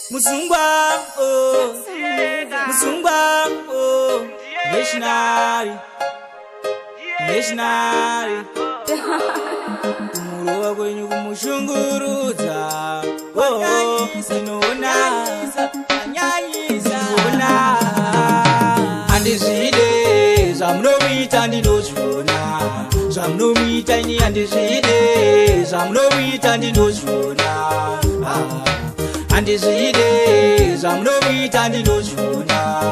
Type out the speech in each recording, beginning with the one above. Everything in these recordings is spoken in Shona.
Musungwa, oh, Musungwa, oh, missionary, kumurowa kwenyu kumushunguruza, oh, sinona, andizvide zvamunoita ndinozviona, zvamunoita ini andizvide zvamunoita ndinozviona, andizvide zvamunoita ndinozviona,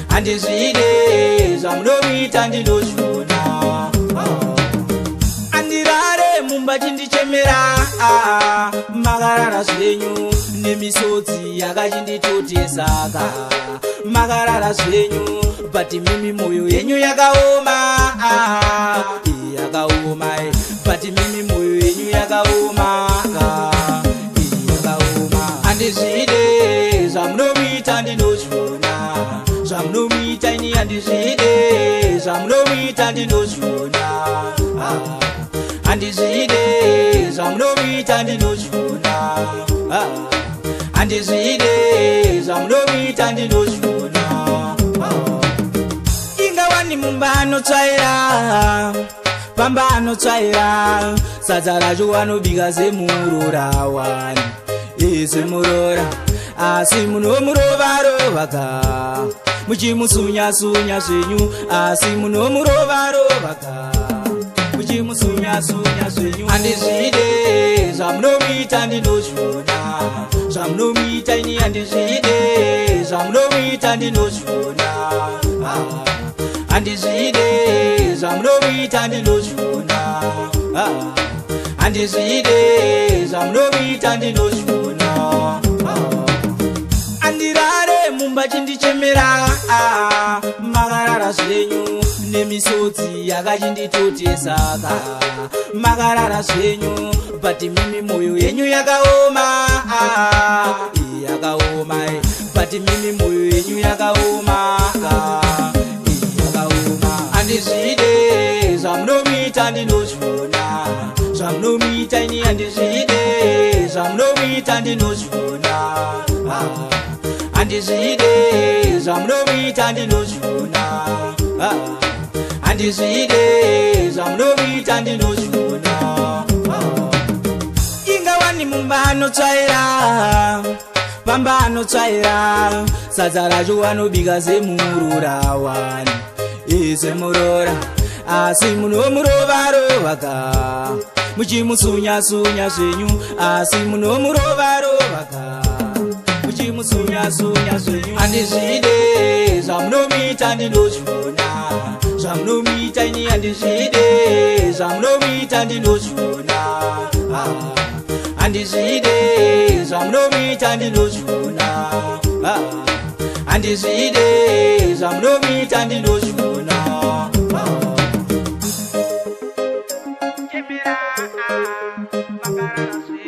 andizvide zvamunoita ndinozviona, andirare mumba chindichemera, makarara zvenyu nemisodzi yakachinditotesaka, makarara zvenyu bati mimi moyo yenyu yakaoma, yakaoma, bati mimi moyo yenyu yakaoma, andizvide zvamunoita ndinozviona, zvamunoita ini andizvide zvamunoita ndinozviona, andizvide zvamunoita ndinozviona, andizvide zvamunoita ndinozviona. Ingawani mumba anotsvaira, pamba anotsvaira, sadza racho vanobika semurora wani, semurora, asi munomurovarovaka, muchimusunya-sunya zvenyu, asi munomurovarovaka, muchimusunya-sunya zvenyu. Andizvide zvamunoita ndinozviona, zvamunoita ini andizvide zvamunoita ndinozviona, andizvide zvamunoita ndinozviona, andizvide zvamunoita ndinozviona. Andirare mumba chindichemera, makarara zvenyu nemisodzi yakachinditotesaka, makarara zvenyu bati mimi moyo yenyu yakaoma, yakaoma, bati mimi moyo yenyu yakaoma, yakaoma. Andizvide zvamunoita ndinozviona, zvamunoita ini andizvide zvamunoita ndinozviona, andizvide zvamunoita ndinozviona, andizvide zvamunoita ndinozviona. Ingawani mumba anotsvaira, pamba anotsvaira, sadza racho vanobika semurora wani, semurora, asi munomurovarovaka, muchimusunya-sunya zvenyu, asi munomurovarovaka, muchimusunya-sunya zvenyu. Andizvide zvamunoita ndinozviona, zvamunoita ini andizvide zvamunoita ndinozviona, andizvide zvamunoita ndinozviona, andizvide zvamunoita ndinozviona. Makarara zvenyu